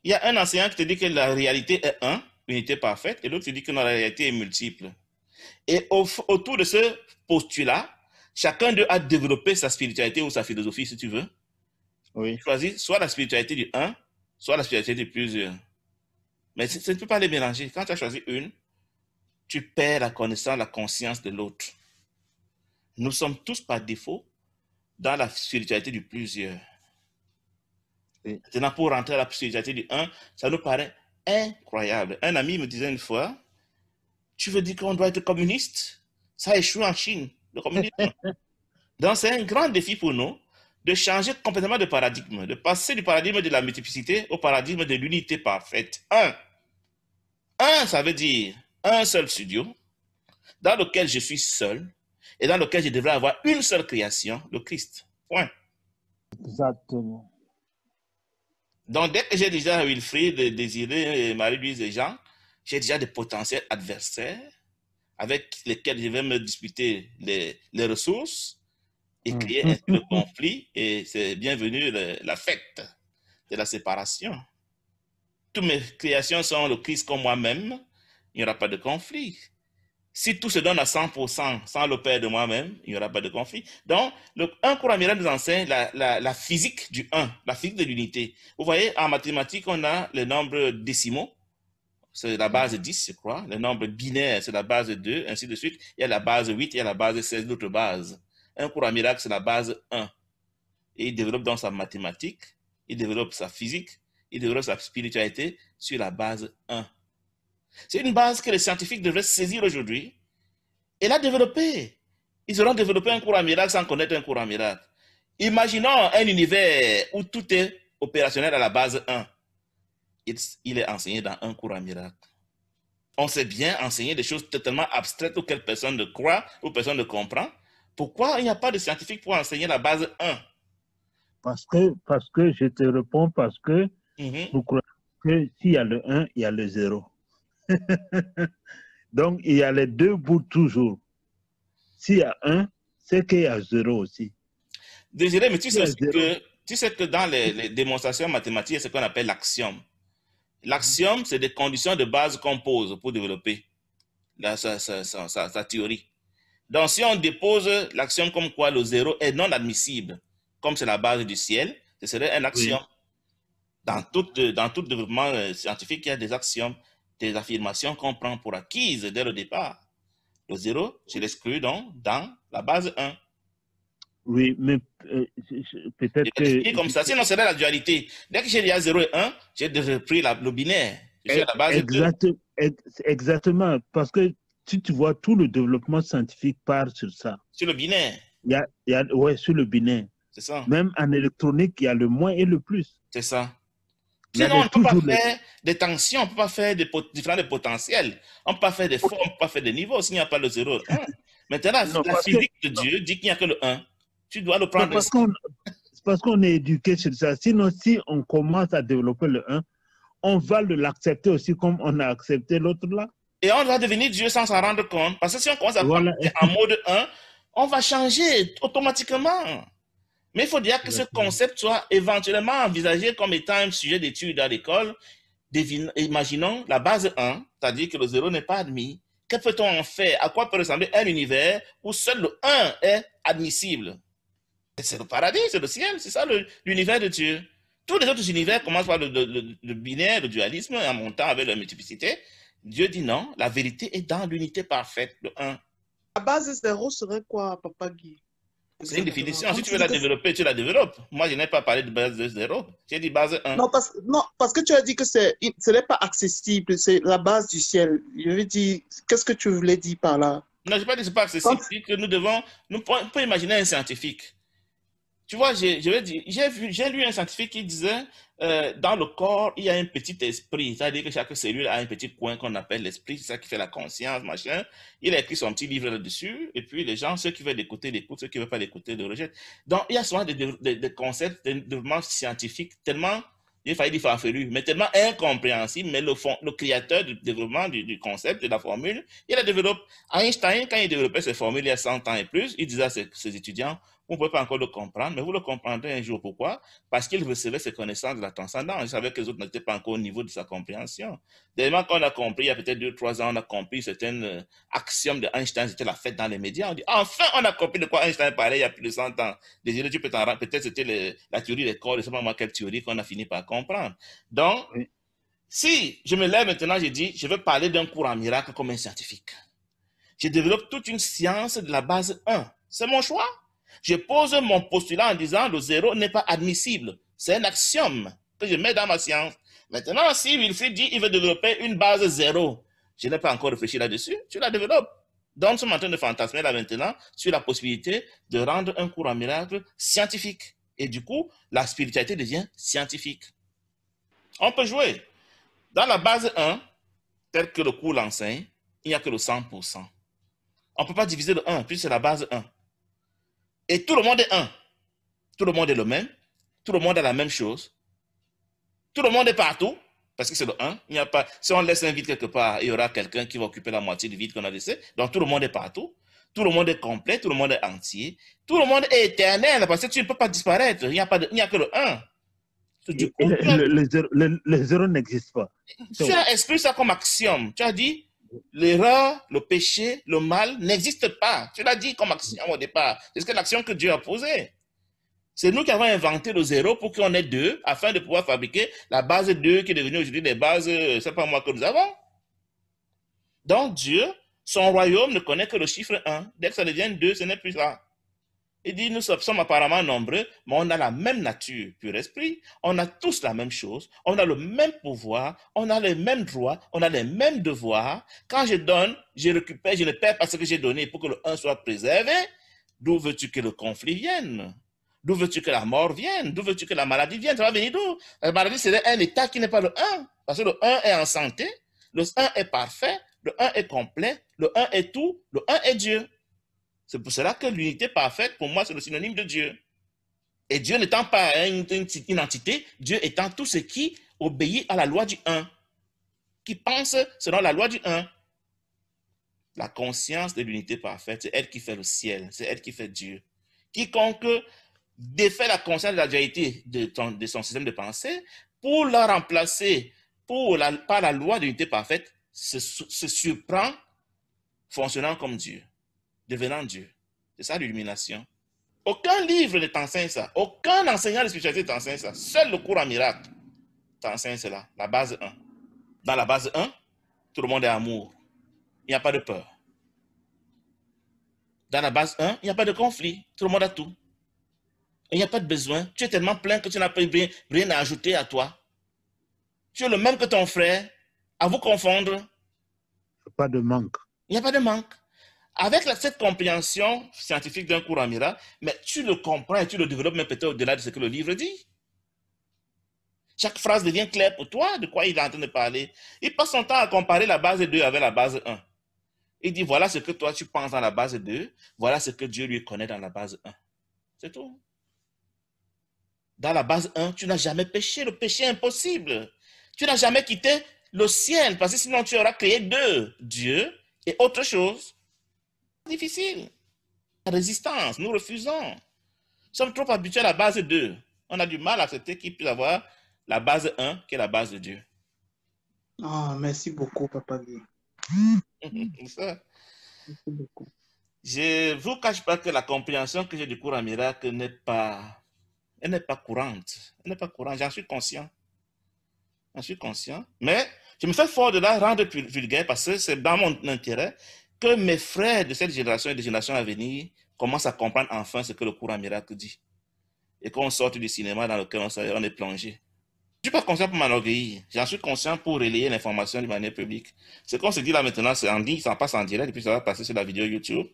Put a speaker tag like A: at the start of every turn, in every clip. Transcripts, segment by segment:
A: Il y a un enseignant qui te dit que la réalité est un, unité parfaite, et l'autre te dit que non, la réalité est multiple. Et autour de ce postulat, chacun d'eux a développé sa spiritualité ou sa philosophie, si tu veux.
B: Oui.
A: Tu choisis soit la spiritualité du un, soit la spiritualité de plusieurs. Mais ça ne peut pas les mélanger. Quand tu as choisi une, tu perds la connaissance, la conscience de l'autre. Nous sommes tous par défaut dans la spiritualité du plusieurs.
B: Oui.
A: Maintenant, pour rentrer à la spiritualité du un, ça nous paraît incroyable. Un ami me disait une fois, tu veux dire qu'on doit être communiste? Ça a échoué en Chine, le communisme. Donc, c'est un grand défi pour nous de changer complètement de paradigme, de passer du paradigme de la multiplicité au paradigme de l'unité parfaite. Un, ça veut dire un seul studio dans lequel je suis seul et dans lequel je devrais avoir une seule création, le Christ. Point.
B: Exactement.
A: Donc, dès que j'ai déjà Wilfried, Désiré, Marie-Louise et Jean, j'ai déjà des potentiels adversaires avec lesquels je vais me disputer les ressources et créer ainsi le conflit. Et c'est bienvenu la fête de la séparation. Toutes mes créations sont le Christ comme moi-même, il n'y aura pas de conflit. Si tout se donne à 100% sans le Père de moi-même, il n'y aura pas de conflit. Donc, un cours amiral nous enseigne la physique du 1, la physique de l'unité. Vous voyez, en mathématiques, on a les nombres décimaux, c'est la base 10, je crois. Les nombres binaires, c'est la base 2, ainsi de suite. Il y a la base 8, il y a la base 16, l'autre base. Un cours amiral, c'est la base 1. Et il développe dans sa mathématique, il développe sa physique, il développe sa spiritualité sur la base 1. C'est une base que les scientifiques devraient saisir aujourd'hui et la développer. Ils auront développé un courant miracle sans connaître un courant miracle. Imaginons un univers où tout est opérationnel à la base 1. Il est enseigné dans un courant miracle. On sait bien enseigner des choses totalement abstraites auxquelles personne ne croit ou personne ne comprend. Pourquoi il n'y a pas de scientifique pour enseigner la base 1?
B: Parce que je te réponds, parce que vous croyez que s'il y a le 1, il y a le 0. Donc, il y a les deux bouts toujours. S'il y a 1, c'est qu'il y a 0 aussi.
A: Désiré, mais tu sais que dans les démonstrations mathématiques, il y a ce qu'on appelle l'axiome. L'axiome, c'est des conditions de base qu'on pose pour développer sa théorie. Donc, si on dépose l'axiome comme quoi le 0 est non admissible, comme c'est la base du ciel, ce serait un axiome. Oui. Dans tout développement scientifique, il y a des axiomes, des affirmations qu'on prend pour acquises dès le départ. Le 0, je l'exclus donc dans la base 1.
B: Oui, mais peut-être que...
A: Comme ça, sinon, c'est la dualité. Dès que j'ai dit 0 et 1, j'ai repris le binaire. Je suis à la base 2.
B: Exactement, parce que si tu vois, tout le développement scientifique part sur ça.
A: Sur le binaire.
B: Ouais, sur le binaire.
A: C'est ça.
B: Même en électronique, il y a le moins et le plus.
A: C'est ça. Sinon, on ne peut pas faire des tensions, on ne peut pas faire différents potentiels. On ne peut pas faire des formes, on ne peut pas faire des niveaux s'il n'y a pas le 0 et 1. Maintenant, la physique de Dieu dit qu'il n'y a que le 1. Tu dois le prendre.
B: Parce qu'on est éduqué sur ça. Sinon, si on commence à développer le 1, on va l'accepter aussi comme on a accepté l'autre là.
A: Et on va devenir Dieu sans s'en rendre compte. Parce que si on commence à penser en mode 1, on va changer automatiquement. Mais il faut dire que ce concept soit éventuellement envisagé comme étant un sujet d'étude à l'école. Imaginons la base 1, c'est-à-dire que le 0 n'est pas admis. Que peut-on en faire? À quoi peut ressembler un univers où seul le 1 est admissible? C'est le paradis, c'est le ciel, c'est ça l'univers de Dieu. Tous les autres univers commencent par le binaire, le dualisme, en montant avec la multiplicité. Dieu dit non, la vérité est dans l'unité parfaite, le 1.
C: La base 0 serait quoi, Papa Guy?
A: C'est une définition. Si tu veux la développer, tu la développes. Moi, je n'ai pas parlé de base 0. J'ai dit base 1.
C: Non, parce que tu as dit que ce n'est pas accessible, c'est la base du ciel. Je veux dire, qu'est-ce que tu voulais dire par là?
A: Non, je n'ai pas dit que ce n'est pas accessible. Je dis que on peut imaginer un scientifique. Tu vois, j'ai lu un scientifique qui disait dans le corps, il y a un petit esprit. C'est-à-dire que chaque cellule a un petit coin qu'on appelle l'esprit. C'est ça qui fait la conscience, machin. Il a écrit son petit livre là-dessus. Et puis, les gens, ceux qui veulent l'écouter, l'écoutent. Ceux qui ne veulent pas l'écouter, le rejettent. Donc, il y a souvent des concepts de développement scientifique tellement, il fallait dire farfelu, mais tellement incompréhensible. Mais le créateur du développement du concept, de la formule, il la développe. Einstein, quand il développait ses formules il y a 100 ans et plus, il disait à ses étudiants, Vous ne pouvez pas encore le comprendre, mais vous le comprendrez un jour. Pourquoi? Parce qu'il recevait ses connaissances de la transcendance. Il savait que les autres n'étaient pas encore au niveau de sa compréhension. Dès qu'on a compris, il y a peut-être 2-3 ans, on a compris certains axiomes de Einstein, c'était la fête dans les médias. On dit, enfin, on a compris de quoi Einstein parlait il y a plus de 100 ans. Désolé, tu peux t'en rendre, peut-être c'était la théorie des corps, je ne sais pas moi quelle théorie qu'on a fini par comprendre. Donc,
B: Oui.
A: si je me lève maintenant, je dis, je vais parler d'un cours en miracle comme un scientifique. Je développe toute une science de la base 1. C'est mon choix. Je pose mon postulat en disant le zéro n'est pas admissible. C'est un axiome que je mets dans ma science. Maintenant, si Wilfried dit qu'il veut développer une base zéro, je n'ai pas encore réfléchi là-dessus, tu la développes. Donc, nous sommes en train de fantasmer là maintenant sur la possibilité de rendre un cours en miracle scientifique. Et du coup, la spiritualité devient scientifique. On peut jouer. Dans la base 1, tel que le cours l'enseigne, il n'y a que le 100%. On ne peut pas diviser le 1, puisque c'est la base 1. Et tout le monde est 1. Tout le monde est le même. Tout le monde a la même chose. Tout le monde est partout, parce que c'est le 1. Il n'y a pas, si on laisse un vide quelque part, il y aura quelqu'un qui va occuper la moitié du vide qu'on a laissé. Donc tout le monde est partout. Tout le monde est complet, tout le monde est entier. Tout le monde est éternel, parce que tu ne peux pas disparaître. Il n'y a que le 1. Du coup,
B: Le zéro n'existe pas.
A: tu as exclu ça comme axiome. Tu as dit, l'erreur, le péché, le mal n'existent pas. Tu l'as dit comme axiome au départ. C'est ce que l'axiome que Dieu a posé. C'est nous qui avons inventé le zéro pour qu'on ait 2, afin de pouvoir fabriquer la base 2 qui est devenue aujourd'hui les bases, c'est pas moi que nous avons. Donc Dieu, son royaume ne connaît que le chiffre 1. Dès que ça devient 2, ce n'est plus ça. Il dit, nous sommes apparemment nombreux, mais on a la même nature, pur esprit. On a tous la même chose. On a le même pouvoir. On a les mêmes droits. On a les mêmes devoirs. Quand je donne, je récupère, je ne perds pas ce que j'ai donné pour que le 1 soit préservé. D'où veux-tu que le conflit vienne? D'où veux-tu que la mort vienne? D'où veux-tu que la maladie vienne? Ça va venir d'où? La maladie, c'est un état qui n'est pas le 1. Parce que le 1 est en santé. Le 1 est parfait. Le 1 est complet. Le 1 est tout. Le 1 est Dieu. C'est pour cela que l'unité parfaite, pour moi, c'est le synonyme de Dieu. Et Dieu n'étant pas une entité, Dieu étant tout ce qui obéit à la loi du 1, qui pense selon la loi du 1. La conscience de l'unité parfaite, c'est elle qui fait le ciel, c'est elle qui fait Dieu. Quiconque défait la conscience de la dualité de son système de pensée pour la remplacer par la loi de l'unité parfaite, se surprend fonctionnant comme Dieu. Devenant Dieu. C'est ça l'illumination. Aucun livre ne t'enseigne ça. Aucun enseignant de spiritualité t'enseigne ça. Seul le cours en miracle t'enseigne cela. La base 1. Dans la base 1, tout le monde est amour. Il n'y a pas de peur. Dans la base 1, il n'y a pas de conflit. Tout le monde a tout. Il n'y a pas de besoin. Tu es tellement plein que tu n'as pas rien à ajouter à toi. Tu es le même que ton frère. À vous confondre.
B: Pas de manque.
A: Il n'y a pas de manque. Avec cette compréhension scientifique d'un cours en miracle, mais tu le comprends et tu le développes même peut-être au-delà de ce que le livre dit. Chaque phrase devient claire pour toi de quoi il est en train de parler. Il passe son temps à comparer la base 2 avec la base 1. Il dit, voilà ce que toi tu penses dans la base 2, voilà ce que Dieu lui connaît dans la base 1. C'est tout. Dans la base 1, tu n'as jamais péché, le péché est impossible. Tu n'as jamais quitté le ciel, parce que sinon tu auras créé 2, Dieu et autre chose. Difficile. La résistance, nous refusons. Nous sommes trop habitués à la base 2. On a du mal à accepter qu'il puisse avoir la base 1 qui est la base de Dieu.
C: Ah, merci beaucoup, Papa Guy.
A: Ça.
C: Merci beaucoup.
A: Je ne vous cache pas que la compréhension que j'ai du cours en miracle n'est pas courante. Elle n'est pas courante, j'en suis conscient. J'en suis conscient. Mais je me fais fort de la rendre vulgaire parce que c'est dans mon intérêt que mes frères de cette génération et des générations à venir commencent à comprendre enfin ce que le cours en miracle dit. Et qu'on sorte du cinéma dans lequel on est plongé. Je ne suis pas conscient pour m'enorgueillir. J'en suis conscient pour relayer l'information de manière publique. Ce qu'on se dit là maintenant, c'est en ligne, ça passe en direct, et puis ça va passer sur la vidéo YouTube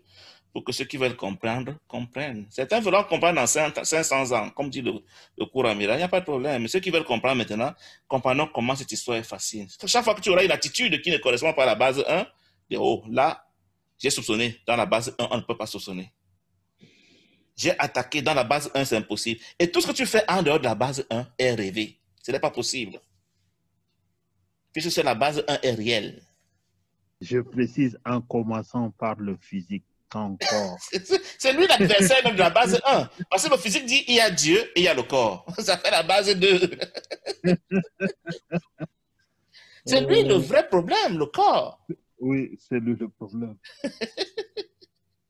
A: pour que ceux qui veulent comprendre, comprennent. Certains veulent comprendre dans 500 ans, comme dit le cours en miracle, il n'y a pas de problème. Mais ceux qui veulent comprendre maintenant, comprenons comment cette histoire est facile. Chaque fois que tu auras une attitude qui ne correspond pas à la base 1, dis, oh, là, j'ai soupçonné. Dans la base 1, on ne peut pas soupçonner. J'ai attaqué dans la base 1, c'est impossible. Et tout ce que tu fais en dehors de la base 1 est rêvé. Ce n'est pas possible. Puisque c'est la base 1 est réelle.
B: Je précise en commençant par le physique. encore.
A: C'est lui l'adversaire même de la base 1. Parce que le physique dit il y a Dieu et il y a le corps. Ça fait la base 2. C'est lui le vrai problème, le corps.
B: Oui, c'est lui le problème.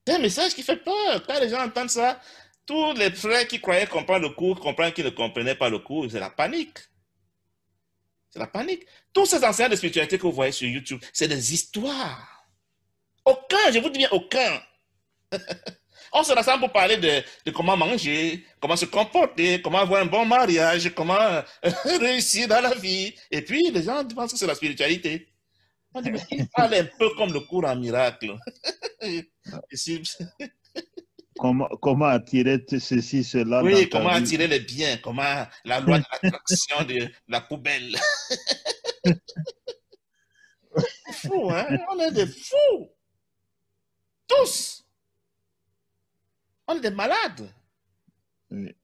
A: C'est un message qui fait peur. Quand les gens entendent ça, tous les frères qui croyaient comprendre le cours comprennent qu'ils ne comprenaient pas le cours. C'est la panique. C'est la panique. Tous ces enseignants de spiritualité que vous voyez sur YouTube, c'est des histoires. Aucun, je vous dis bien aucun. On se rassemble pour parler de comment manger, comment se comporter, comment avoir un bon mariage, comment réussir dans la vie. Et puis, les gens pensent que c'est la spiritualité. On dit, mais il parle un peu comme le cours en miracle.
B: Comment attirer ceci, cela dans
A: Oui,
B: ta
A: comment
B: vie.
A: attirer les biens, comment la loi de l'attraction de la poubelle. C'est fou, hein? On est des fous. Tous. On est des malades.
B: Oui.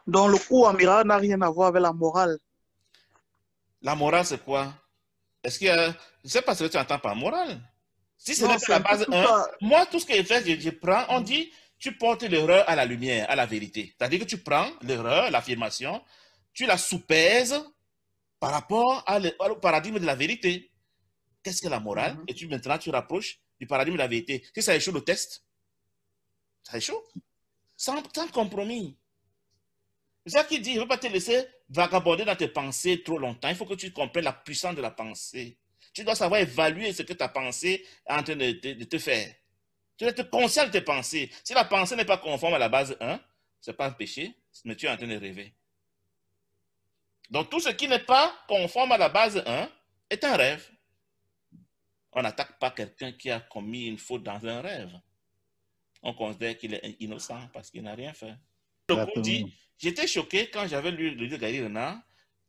C: Donc, le cours en miracle n'a rien à voir avec la morale.
A: La morale, c'est quoi? Est-ce qu'il y a... Je ne sais pas ce que tu entends par morale. Si ce
C: Non,
A: n'est pas
C: c'est
A: la
C: un peu
A: base
C: tout
A: 1,
C: ça.
A: moi, tout ce que je fais, je prends, on dit, tu portes l'erreur à la lumière, à la vérité. C'est-à-dire que tu prends l'erreur, l'affirmation, tu la soupèses par rapport au paradigme de la vérité. Qu'est-ce que la morale? Et maintenant, tu rapproches du paradigme de la vérité. Si ça échoue le test, ça échoue. Sans compromis. C'est ça qui dit, je ne veux pas te laisser vagabonder dans tes pensées trop longtemps. Il faut que tu comprennes la puissance de la pensée. Tu dois savoir évaluer ce que ta pensée est en train de te faire. Tu dois être conscient de tes pensées. Si la pensée n'est pas conforme à la base 1, ce n'est pas un péché, mais tu es en train de rêver. Donc tout ce qui n'est pas conforme à la base 1 est un rêve. On n'attaque pas quelqu'un qui a commis une faute dans un rêve. On considère qu'il est innocent parce qu'il n'a rien fait. Le coup dit, j'étais choqué quand j'avais lu le livre de Gary Renard.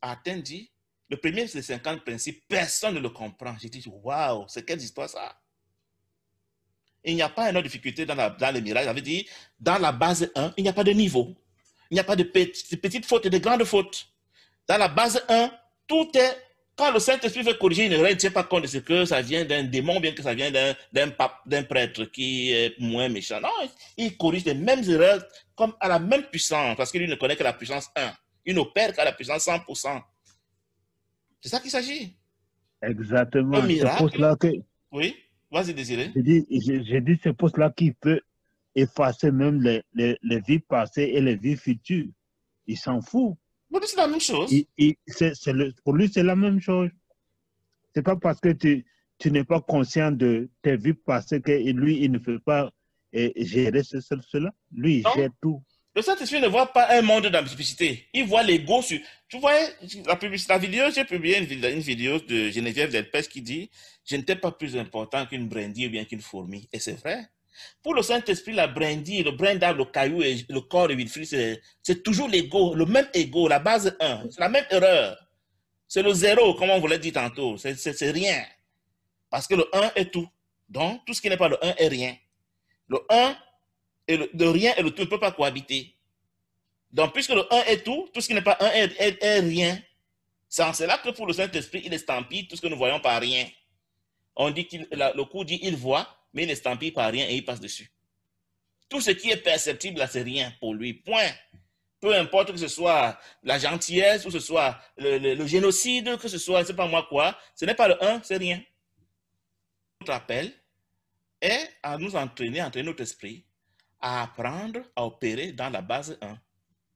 A: Athènes dit, le premier des 50 principes, personne ne le comprend. J'ai dit, waouh, c'est quelle histoire ça? Il n'y a pas une autre difficulté dans les miracles. J'avais dit, dans la base 1, il n'y a pas de niveau. Il n'y a pas de petites fautes et de grandes fautes. Dans la base 1, tout est... Quand le Saint-Esprit veut corriger une erreur, il ne tient pas compte de ce que ça vient d'un démon, bien que ça vient d'un prêtre qui est moins méchant. Non, il corrige les mêmes erreurs comme à la même puissance, parce que lui ne connaît que la puissance 1. Il n'opère qu'à la puissance 100%. C'est ça qu'il s'agit.
B: Exactement.
A: Un miracle.
B: C'est pour cela que...
A: Oui, vas-y, Désiré.
B: J'ai dit, c'est pour cela qu'il peut effacer même les vies passées et les vies futures. Il s'en fout.
A: C'est la même chose.
B: Pour lui, c'est la même chose. C'est pas parce que tu n'es pas conscient de tes vies passées que lui, il ne peut pas gérer cela. Lui, il gère tout.
A: Le Saint-Esprit ne voit pas un monde d'ambiguïté. Il voit l'ego sur... Tu vois, la vidéo, j'ai publié une vidéo de Geneviève Delpech qui dit « Je n'étais pas plus important qu'une brindille ou bien qu'une fourmi. » Et c'est vrai. Pour le Saint-Esprit, la brindille, le brin d'arbre, le caillou et le corps de Wilfrid, c'est toujours l'ego, le même ego, la base 1. C'est la même erreur. C'est le zéro, comme on vous l'a dit tantôt. C'est rien. Parce que le 1 est tout. Donc, tout ce qui n'est pas le 1 est rien. Le 1 et le rien et le tout ne peuvent pas cohabiter. Donc, puisque le 1 est tout, tout ce qui n'est pas 1 est rien. C'est en cela que pour le Saint-Esprit, il estampille tout ce que nous voyons par rien. On dit le cours dit il voit, mais il estampille par rien et il passe dessus. Tout ce qui est perceptible, là, c'est rien pour lui. Point. Peu importe que ce soit la gentillesse, ou que ce soit le génocide, que ce soit, je ne sais pas moi quoi, ce n'est pas le 1, c'est rien. Notre appel est à nous entraîner notre esprit à apprendre à opérer dans la base 1.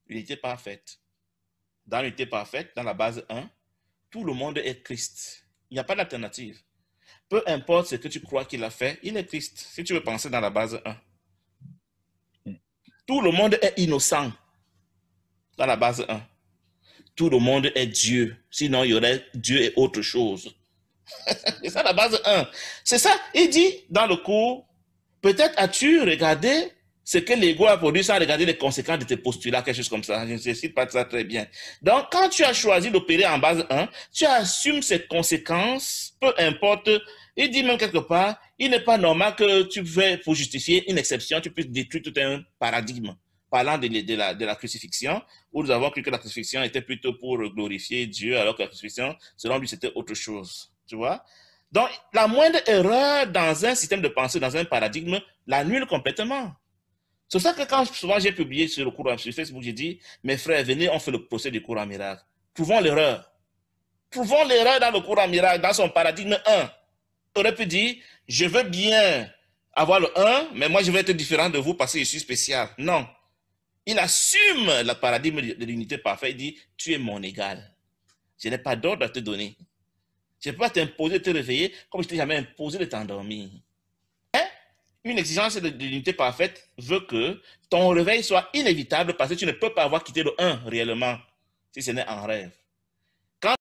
A: L'unité parfaite. Dans l'unité parfaite, dans la base 1, tout le monde est Christ. Il n'y a pas d'alternative. Peu importe ce que tu crois qu'il a fait, il est Christ. Si tu veux penser dans la base 1. Tout le monde est innocent dans la base 1. Tout le monde est Dieu. Sinon, il y aurait Dieu et autre chose. C'est ça la base 1. C'est ça. Il dit dans le cours, peut-être as-tu regardé ce que l'ego a produit sans regarder les conséquences de tes postulats, quelque chose comme ça. Je ne cite pas ça très bien. Donc, quand tu as choisi d'opérer en base 1, tu assumes ces conséquences, peu importe. Il dit même quelque part, il n'est pas normal que tu veuilles, pour justifier une exception, tu puisses détruire tout un paradigme. Parlant de la crucifixion, où nous avons cru que la crucifixion était plutôt pour glorifier Dieu, alors que la crucifixion, selon lui, c'était autre chose. Tu vois? Donc, la moindre erreur dans un système de pensée, dans un paradigme, l'annule complètement. C'est ça que quand souvent j'ai publié sur le cours sur Facebook, j'ai dit, mes frères, venez, on fait le procès du cours en miracle. Trouvons l'erreur. Trouvons l'erreur dans le cours en miracle, dans son paradigme 1. On aurait pu dire, je veux bien avoir le 1, mais moi je vais être différent de vous parce que je suis spécial. Non. Il assume le paradigme de l'unité parfaite. Il dit, tu es mon égal. Je n'ai pas d'ordre à te donner. Je ne peux pas t'imposer de te réveiller comme je ne t'ai jamais imposé de t'endormir. Une exigence de l'unité parfaite veut que ton réveil soit inévitable parce que tu ne peux pas avoir quitté le 1 réellement, si ce n'est en rêve.